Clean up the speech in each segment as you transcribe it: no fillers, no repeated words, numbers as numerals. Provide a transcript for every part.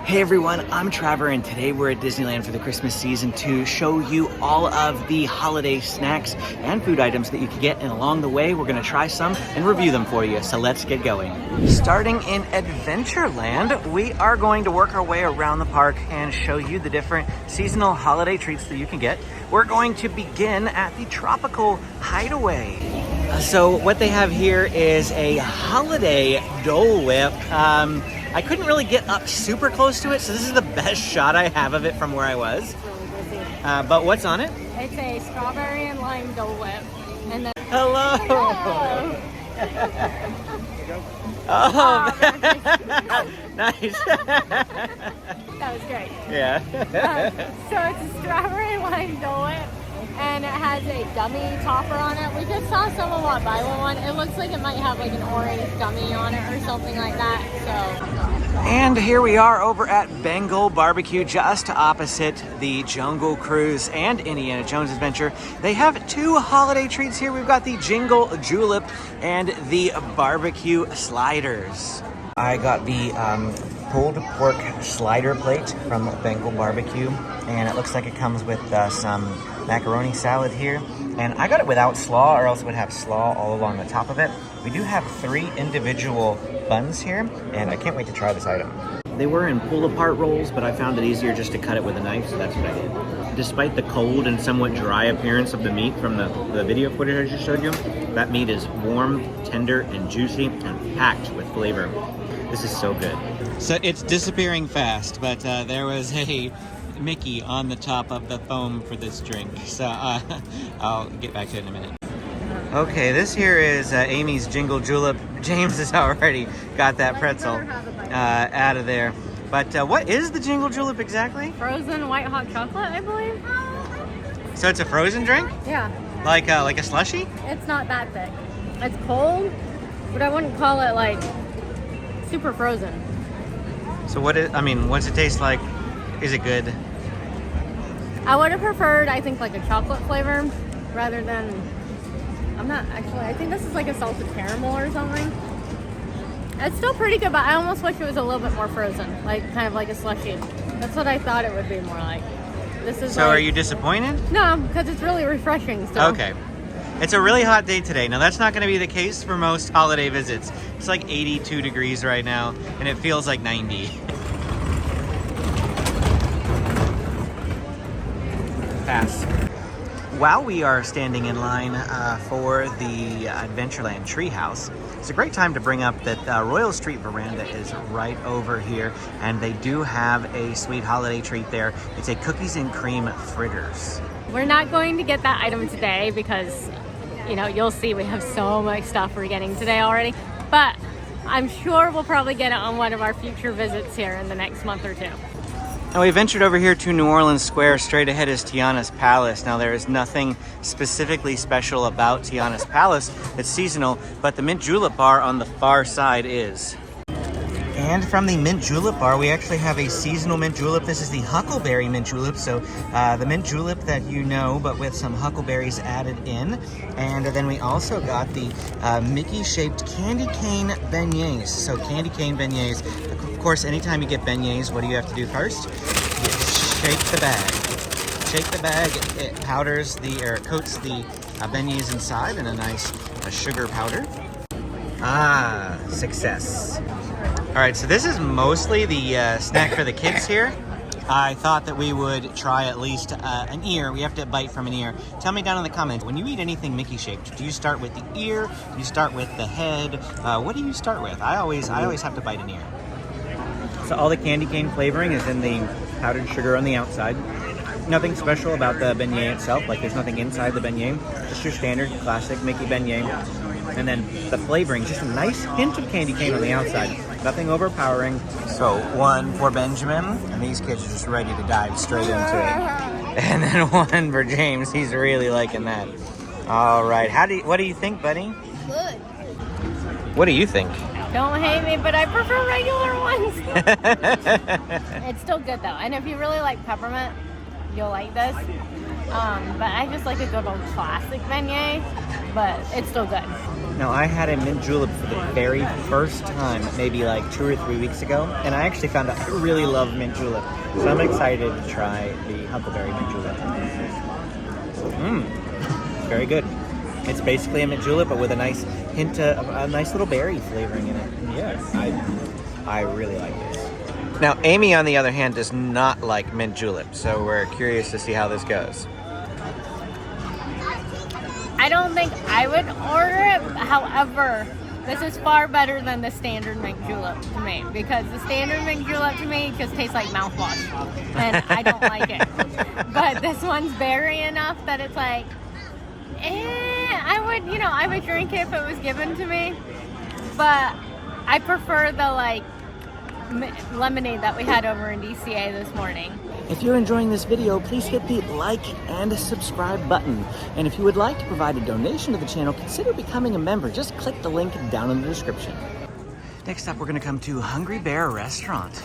Hey everyone, I'm Trevor and today we're at Disneyland for the Christmas season to show you all of the holiday snacks and food items that you can get, and along the way we're going to try some and review them for you, so let's get going. Starting in Adventureland, we are going to work our way around the park and show you the different seasonal holiday treats that you can get. We're going to begin at the Tropical Hideaway. So what they have here is a holiday Dole Whip. I couldn't really get up super close to it, so this is the best shot I have of it from where I was. But what's on it? It's a strawberry and lime Dole Whip. And then Hello! Hello. Oh, nice. That was great. Yeah. So it's a strawberry and lime Dole Whip, and it has a gummy topper on it. We just saw someone walk by with one. It looks like it might have like an orange gummy on it or something like that. So. And here we are over at Bengal Barbecue, just opposite the Jungle Cruise and Indiana Jones Adventure. They have two holiday treats here. We've got the Jingle Julep and the barbecue sliders. I got the pulled pork slider plate from Bengal Barbecue, and it looks like it comes with some macaroni salad here. And I got it without slaw, or else it would have slaw all along the top of it. We do have 3 individual buns here, and I can't wait to try this item. They were in pull-apart rolls, but I found it easier just to cut it with a knife, so that's what I did. Despite the cold and somewhat dry appearance of the meat from the video footage I just showed you, that meat is warm, tender, and juicy, and packed with flavor. This is so good. So it's disappearing fast, but there was a Mickey on the top of the foam for this drink, so I'll get back to it in a minute. Okay, this here is Amy's Jingle Julep. James has already got that pretzel out of there. But what is the Jingle Julep exactly? Frozen white hot chocolate, I believe. So it's a frozen drink? Yeah. Like a slushie? It's not that thick. It's cold, but I wouldn't call it like super frozen. So what's it taste like? Is it good? I would have preferred, I think, like a chocolate flavor rather than, I think this is like a salted caramel or something. It's still pretty good, but I almost wish it was a little bit more frozen, like kind of like a slushie. That's what I thought it would be more like. This is. So are you disappointed? No, because it's really refreshing still. Okay. It's a really hot day today. Now that's not going to be the case for most holiday visits. It's like 82 degrees right now, and it feels like 90. Pass. While we are standing in line for the Adventureland Treehouse, it's a great time to bring up that Royal Street Veranda is right over here, and they do have a sweet holiday treat there. It's a cookies and cream fritters. We're not going to get that item today because, you'll see we have so much stuff we're getting today already, but I'm sure we'll probably get it on one of our future visits here in the next month or two. Now we ventured over here to New Orleans Square. Straight ahead is Tiana's Palace. Now there is nothing specifically special about Tiana's Palace. It's seasonal, but the Mint Julep Bar on the far side is. And from the Mint Julep Bar, we actually have a seasonal mint julep. This is the Huckleberry Mint Julep. So the mint julep that you know, but with some huckleberries added in. And then we also got the Mickey-shaped candy cane beignets. So candy cane beignets. Of course, anytime you get beignets, what do you have to do first? You shake the bag. Shake the bag. It coats the beignets inside in a nice sugar powder. Ah, success. All right, so this is mostly the snack for the kids here. I thought that we would try at least an ear. We have to bite from an ear. Tell me down in the comments, when you eat anything Mickey-shaped, do you start with the ear? Do you start with the head? What do you start with? I always have to bite an ear. So all the candy cane flavoring is in the powdered sugar on the outside. Nothing special about the beignet itself. Like there's nothing inside the beignet. Just your standard classic Mickey beignet. And then the flavoring, just a nice hint of candy cane on the outside. Nothing overpowering. So one for Benjamin, and these kids are just ready to dive straight into it. And then one for James. He's really liking that. All right. What do you think, buddy? Good. What do you think? Don't hate me, but I prefer regular ones. It's still good though, and if you really like peppermint, you'll like this. But I just like a good old classic beignet, but it's still good. Now, I had a mint julep for the very first time, maybe like 2 or 3 weeks ago, and I actually found out I really love mint julep. So I'm excited to try the huckleberry mint julep. Very good. It's basically a mint julep, but with a nice hint of a nice little berry flavoring in it. Yeah, I really like this. Now, Amy, on the other hand, does not like mint julep, so we're curious to see how this goes. I don't think I would order it. However, this is far better than the standard mint julep to me, because the standard mint julep to me just tastes like mouthwash, and I don't like it. But this one's berry enough that it's like, I would drink it if it was given to me. But I prefer the lemonade that we had over in DCA this morning. If you're enjoying this video, please hit the like and subscribe button. And if you would like to provide a donation to the channel, consider becoming a member. Just click the link down in the description. Next up, we're gonna come to Hungry Bear Restaurant.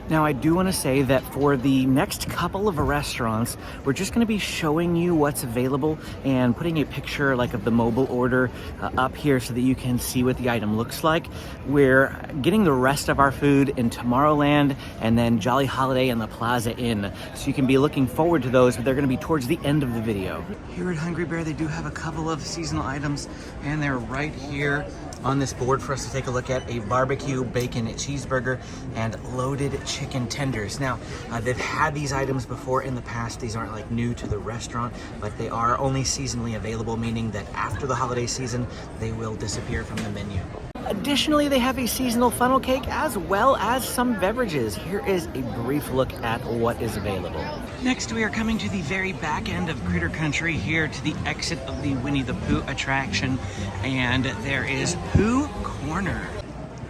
Now, I do want to say that for the next couple of restaurants, we're just going to be showing you what's available and putting a picture of the mobile order up here so that you can see what the item looks like. We're getting the rest of our food in Tomorrowland and then Jolly Holiday and the Plaza Inn. So you can be looking forward to those, but they're going to be towards the end of the video. Here at Hungry Bear, they do have a couple of seasonal items, and they're right here on this board for us to take a look at: a barbecue bacon cheeseburger and loaded chicken tenders. Now, they've had these items before in the past. These aren't new to the restaurant, but they are only seasonally available, meaning that after the holiday season, they will disappear from the menu. Additionally, they have a seasonal funnel cake as well as some beverages. Here is a brief look at what is available. Next, we are coming to the very back end of Critter Country, here to the exit of the Winnie the Pooh attraction, and there is Pooh Corner.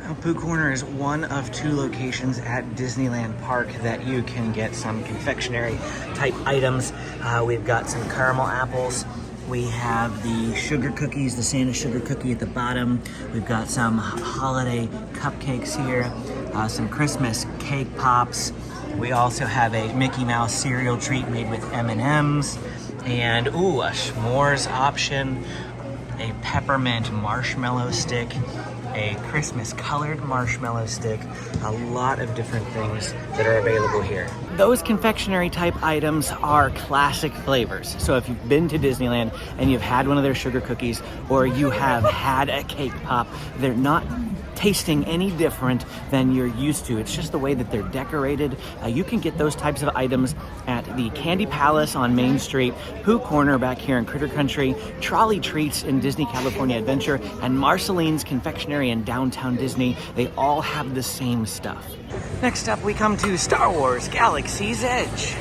Now, Pooh Corner is one of 2 locations at Disneyland Park that you can get some confectionery type items. We've got some caramel apples. We have the sugar cookies, the Santa sugar cookie at the bottom. We've got some holiday cupcakes here, some Christmas cake pops. We also have a Mickey Mouse cereal treat made with M&Ms, and a s'mores option, a peppermint marshmallow stick, a Christmas colored marshmallow stick, a lot of different things that are available here. Those confectionery type items are classic flavors. So if you've been to Disneyland and you've had one of their sugar cookies, or you have had a cake pop, they're not tasting any different than you're used to. It's just the way that they're decorated. You can get those types of items at the Candy Palace on Main Street, Pooh Corner back here in Critter Country, Trolley Treats in Disney California Adventure, and Marceline's Confectionery in Downtown Disney. They all have the same stuff. Next up, we come to Star Wars Galaxy's Edge.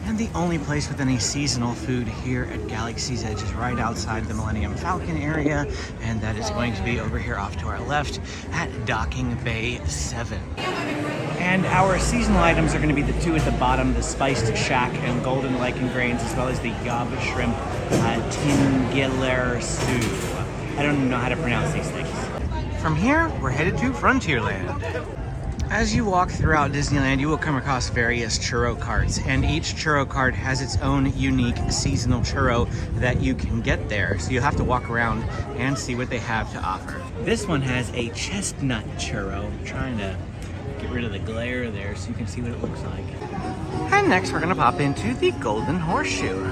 And the only place with any seasonal food here at Galaxy's Edge is right outside the Millennium Falcon area, and that is going to be over here off to our left at Docking Bay 7. And our seasonal items are going to be the 2 at the bottom, the Spiced Shack and Golden Lichen Grains, as well as the Yob Shrimp Tingiller Stew. I don't even know how to pronounce these things. From here, we're headed to Frontierland. As you walk throughout Disneyland, you will come across various churro carts, and each churro cart has its own unique seasonal churro that you can get there. So you'll have to walk around and see what they have to offer. This one has a chestnut churro. I'm trying to get rid of the glare there so you can see what it looks like. And next we're gonna pop into the Golden Horseshoe.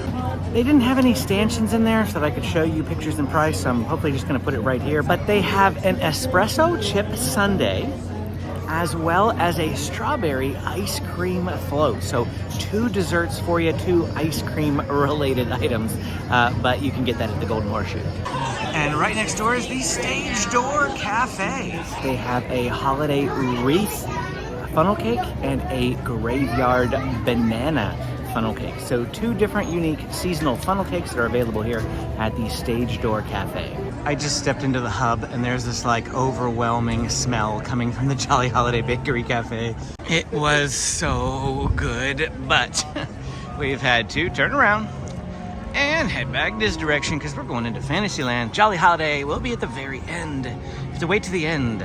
They didn't have any stanchions in there so that I could show you pictures and price, so I'm hopefully just gonna put it right here. But they have an espresso chip sundae, as well as a strawberry ice cream float. So 2 desserts for you, 2 ice cream related items, but you can get that at the Golden Horseshoe. And right next door is the Stage Door Cafe. They have a holiday wreath funnel cake and a graveyard banana funnel cake. So 2 different unique seasonal funnel cakes that are available here at the Stage Door Cafe. I just stepped into the hub and there's this overwhelming smell coming from the Jolly Holiday Bakery Cafe. It was so good, but we've had to turn around and head back this direction because we're going into Fantasyland. Jolly Holiday will be at the very end. You have to wait to the end.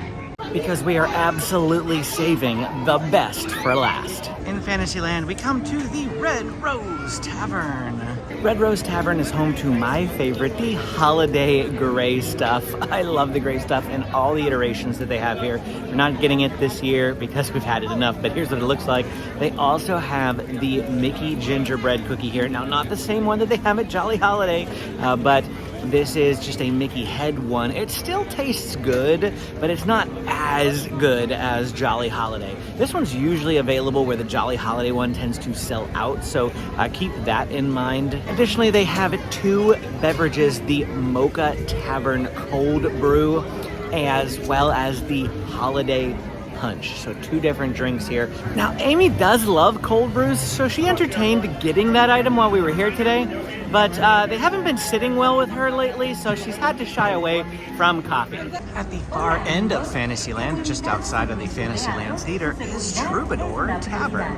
because we are absolutely saving the best for last. In Fantasyland, we come to the Red Rose Tavern. Red Rose Tavern is home to my favorite, the holiday gray stuff. I love the gray stuff and all the iterations that they have here. We're not getting it this year because we've had it enough, but here's what it looks like. They also have the Mickey gingerbread cookie here. Now, not the same one that they have at Jolly Holiday, but this is just a Mickey head one. It still tastes good, but it's not as good as Jolly Holiday. This one's usually available where the Jolly Holiday one tends to sell out, so keep that in mind. Additionally, they have 2 beverages, the Mocha Tavern Cold Brew, as well as the Holiday Punch. So 2 different drinks here. Now, Amy does love cold brews, so she entertained getting that item while we were here today, but they haven't been sitting well with her lately, so she's had to shy away from coffee. At the far end of Fantasyland, just outside of the Fantasyland Theater, is Troubadour Tavern.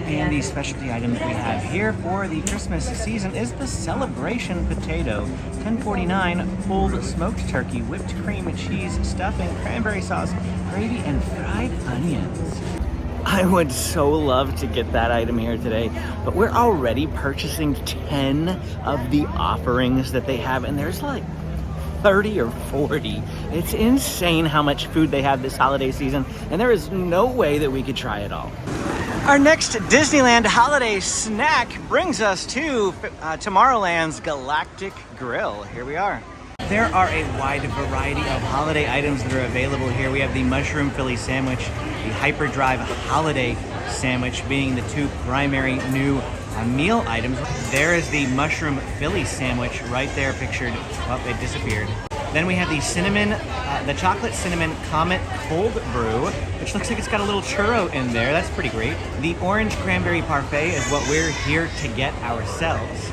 And the specialty item that we have here for the Christmas season is the Celebration Potato. $10.49, pulled smoked turkey, whipped cream, cheese, stuffing, cranberry sauce, gravy, and fried onions. I would so love to get that item here today, but we're already purchasing 10 of the offerings that they have, and there's like 30 or 40. It's insane how much food they have this holiday season, and there is no way that we could try it all. Our next Disneyland holiday snack brings us to Tomorrowland's Galactic Grill. Here we are. There are a wide variety of holiday items that are available here. We have the Mushroom Philly Sandwich, the Hyperdrive Holiday Sandwich being the 2 primary new meal items. There is the Mushroom Philly Sandwich right there pictured. Oh, it disappeared. Then we have the the chocolate cinnamon Comet Cold Brew, which looks like it's got a little churro in there. That's pretty great. The orange cranberry parfait is what we're here to get ourselves.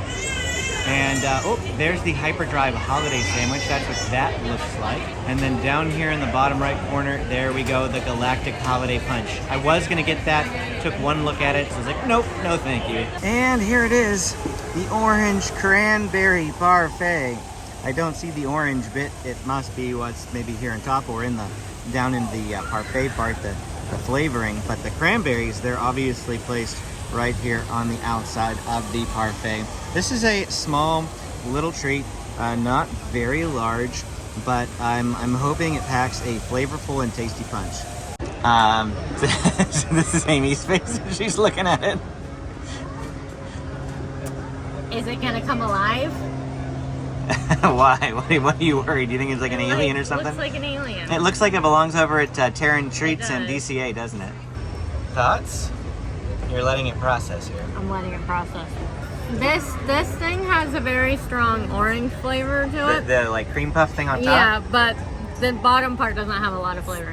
And there's the Hyperdrive Holiday Sandwich. That's what that looks like. And then down here in the bottom right corner, there we go, the Galactic Holiday Punch. I was gonna get that, took one look at it, so I was like, nope, no thank you. And here it is, the orange cranberry parfait. I don't see the orange bit. It must be what's maybe here on top or down in the parfait part, the flavoring. But the cranberries, they're obviously placed right here on the outside of the parfait. This is a small little treat, not very large, but I'm hoping it packs a flavorful and tasty punch. This is Amy's face. She's looking at it. Is it gonna come alive? Why? What are you worried? Do you think it's like an alien or something? Looks like an alien. It looks like it belongs over at Terran Treats and DCA, doesn't it? Thoughts? You're letting it process here. I'm letting it process. This thing has a very strong orange flavor to it. The like cream puff thing on top? Yeah, but the bottom part doesn't have a lot of flavor.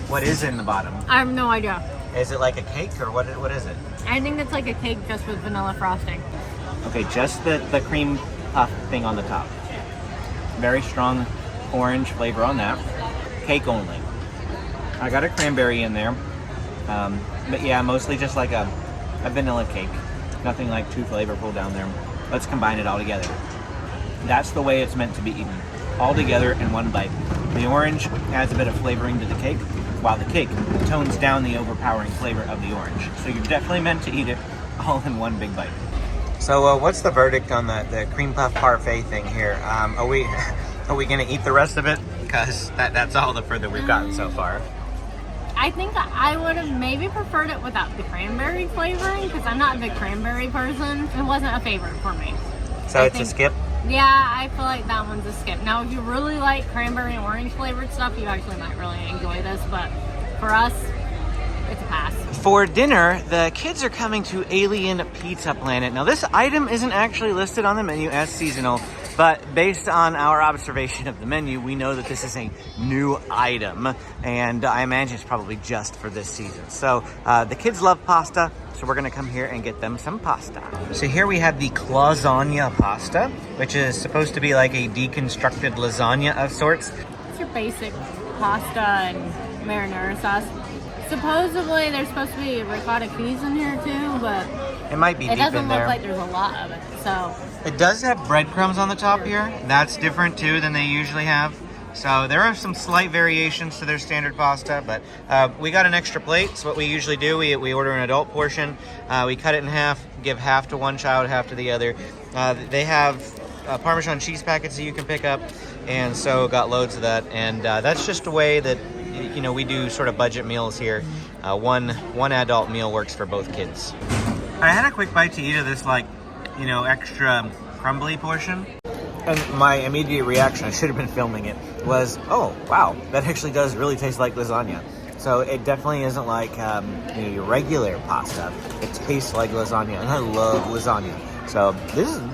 What is in the bottom? I have no idea. Is it like a cake or what is it? I think it's like a cake just with vanilla frosting. Okay, just the cream puff thing on the top. Very strong orange flavor on that. Cake only. I got a cranberry in there. But yeah, mostly just like a vanilla cake. Nothing like too flavorful down there. Let's combine it all together. That's the way it's meant to be eaten. All together in one bite. The orange adds a bit of flavoring to the cake, while the cake tones down the overpowering flavor of the orange. So you're definitely meant to eat it all in one big bite. So what's the verdict on the cream puff parfait thing here? Are we gonna eat the rest of it? Because that's all the further we've gotten so far. I think I would have maybe preferred it without the cranberry flavoring because I'm not a big cranberry person. It wasn't a favorite for me. So it's a skip? Yeah, I feel like that one's a skip. Now, if you really like cranberry and orange flavored stuff, you actually might really enjoy this. But for us, it's a pass. For dinner, the kids are coming to Alien Pizza Planet. Now, this item isn't actually listed on the menu as seasonal, but based on our observation of the menu, we know that this is a new item, and I imagine it's probably just for this season. So the kids love pasta, so we're gonna come here and get them some pasta. So here we have the Clausagna pasta, which is supposed to be like a deconstructed lasagna of sorts. It's your basic pasta and marinara sauce. Supposedly there's supposed to be ricotta cheese in here too, but it might be deep in there. It doesn't look like there's a lot of it, so. It does have breadcrumbs on the top here. That's different too than they usually have. So there are some slight variations to their standard pasta, but we got an extra plate. So what we usually do, we order an adult portion. We cut it in half, give half to one child, half to the other. They have Parmesan cheese packets that you can pick up, and so got loads of that. And that's just a way that, you know, we do sort of budget meals here. One adult meal works for both kids. I had a quick bite to eat of this, like, you know, extra crumbly portion. And my immediate reaction, I should have been filming it, was, oh, wow, that actually does really taste like lasagna. So it definitely isn't like you know, your regular pasta. It tastes like lasagna, and I love lasagna. So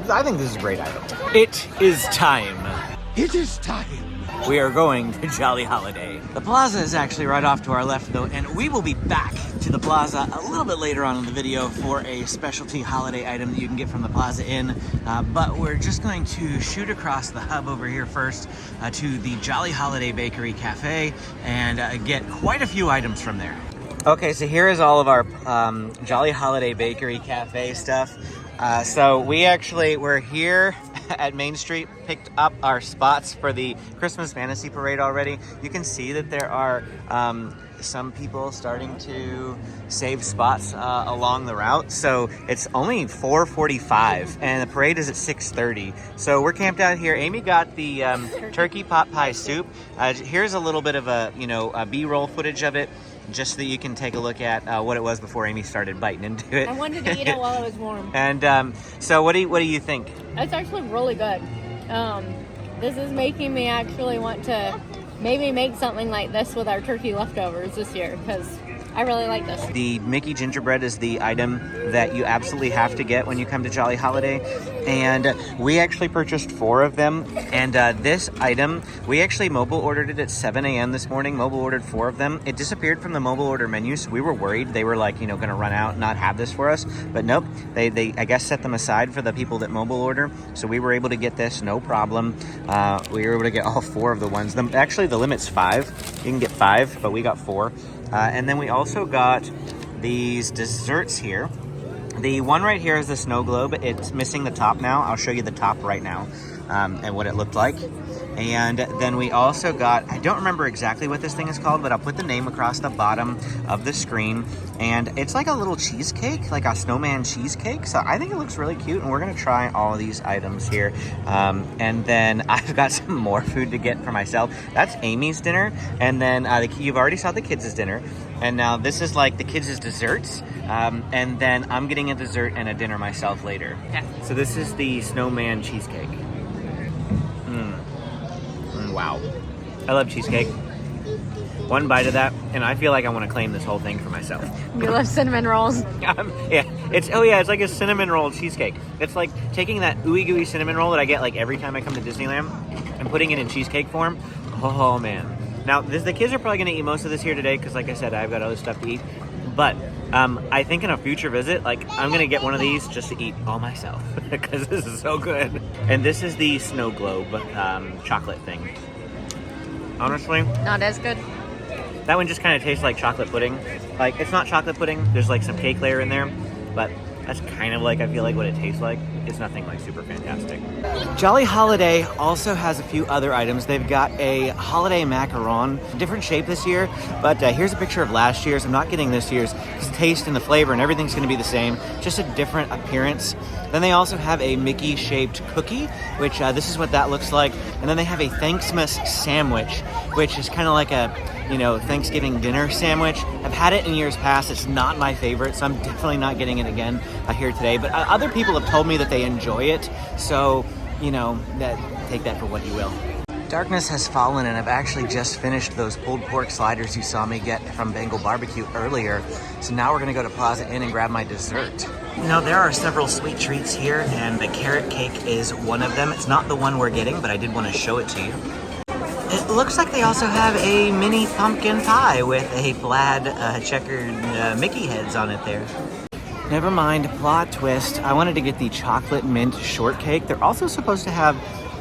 I think this is a great item. It is time. It is time. We are going to Jolly Holiday. The plaza is actually right off to our left, though, and we will be back to the plaza a little bit later on in the video for a specialty holiday item that you can get from the Plaza Inn. But we're just going to shoot across the hub over here first to the Jolly Holiday Bakery Cafe and get quite a few items from there. Okay, so here is all of our Jolly Holiday Bakery Cafe stuff. So we're here at Main Street, picked up our spots for the Christmas Fantasy Parade already. You can see that there are some people starting to save spots along the route. So it's only 4:45 and the parade is at 6:30. So we're camped out here. Amy got the turkey pot pie soup. Here's a little bit of a B-roll footage of it, just so that you can take a look at what it was before Amy started biting into it. I wanted to eat it while it was warm. And so what do you think? It's actually really good. This is making me actually want to maybe make something like this with our turkey leftovers this year, because I really like this. The Mickey gingerbread is the item that you absolutely have to get when you come to Jolly Holiday. And we actually purchased 4 of them. And this item, we actually mobile ordered it at 7 a.m. this morning, mobile ordered 4 of them. It disappeared from the mobile order menu, so we were worried they were like, going to run out and not have this for us. But nope, they I guess set them aside for the people that mobile order. So we were able to get this, no problem. We were able to get all 4 of the ones. Actually, the limit's 5. You can get 5, but we got 4. And then we also got these desserts here. The one right here is the snow globe. It's missing the top now. I'll show you the top right now and what it looked like. And then we also got, I don't remember exactly what this thing is called, but I'll put the name across the bottom of the screen. And it's like a little cheesecake, like a snowman cheesecake. So I think it looks really cute, and we're gonna try all of these items here. And then I've got some more food to get for myself. That's Amy's dinner. And then you've already saw the kids' dinner. And now this is like the kids' desserts. And then I'm getting a dessert and a dinner myself later. Yeah. So this is the snowman cheesecake. Wow. I love cheesecake. One bite of that, and I feel like I want to claim this whole thing for myself. You love cinnamon rolls. Yeah. It's like a cinnamon roll cheesecake. It's like taking that ooey gooey cinnamon roll that I get like every time I come to Disneyland and putting it in cheesecake form. Oh man. Now, the kids are probably going to eat most of this here today because, like I said, I've got other stuff to eat. But I think in a future visit, like, I'm going to get one of these just to eat all myself because this is so good. And this is the snow globe chocolate thing. Honestly, Not as good. that one just kind of tastes like chocolate pudding. Like, it's not chocolate pudding. There's, like, some cake layer in there. But that's kind of like, I feel like, what it tastes like. It's nothing, like, super fantastic. Jolly Holiday also has a few other items. They've got a holiday macaron, different shape this year, but here's a picture of last year's. I'm not getting this year's because the taste and the flavor and everything's going to be the same, just a different appearance. Then they also have a Mickey-shaped cookie, which this is what that looks like. And then they have a Thanksmas sandwich, which is kind of like a, Thanksgiving dinner sandwich. I've had it in years past. It's not my favorite, so I'm definitely not getting it again here today. But other people have told me that they enjoy it, so, take that for what you will. Darkness has fallen, and I've actually just finished those pulled pork sliders you saw me get from Bengal Barbecue earlier. So now we're gonna go to Plaza Inn and grab my dessert. There are several sweet treats here, and the carrot cake is one of them. It's not the one we're getting, but I did want to show it to you. It looks like they also have a mini pumpkin pie with a plaid checkered Mickey heads on it there. Never mind, plot twist. I wanted to get the chocolate mint shortcake. They're also supposed to have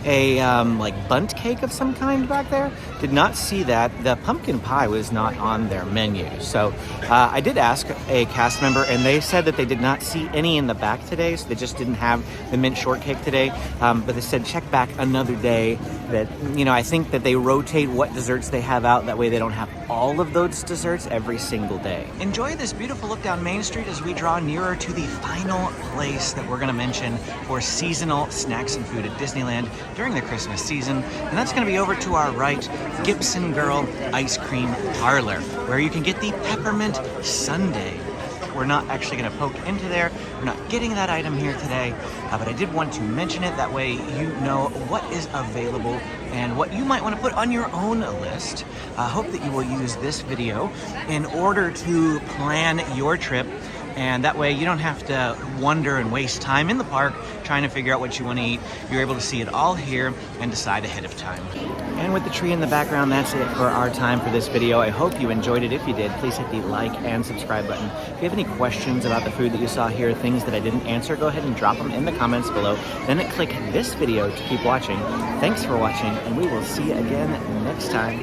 a like bunt cake of some kind back there. Did not see that. The pumpkin pie was not on their menu. So I did ask a cast member, and they said that they did not see any in the back today, so they just didn't have the mint shortcake today. But they said check back another day. That, you know, I think that they rotate what desserts they have out. That way they don't have all of those desserts every single day. Enjoy this beautiful look down Main Street as we draw nearer to the final place that we're going to mention for seasonal snacks and food at Disneyland during the Christmas season. And that's going to be over to our right, Gibson Girl Ice Cream Parlor, where you can get the Peppermint Sundae. We're not actually going to poke into there. We're not getting that item here today, but I did want to mention it. That way you know what is available and what you might want to put on your own list. I hope that you will use this video in order to plan your trip, and that way you don't have to wonder and waste time in the park trying to figure out what you want to eat. You're able to see it all here and decide ahead of time. And with the tree in the background, that's it for our time for this video. I hope you enjoyed it. If you did, please hit the like and subscribe button. If you have any questions about the food that you saw here, things that I didn't answer, go ahead and drop them in the comments below. Then click this video to keep watching. Thanks for watching, and we will see you again next time.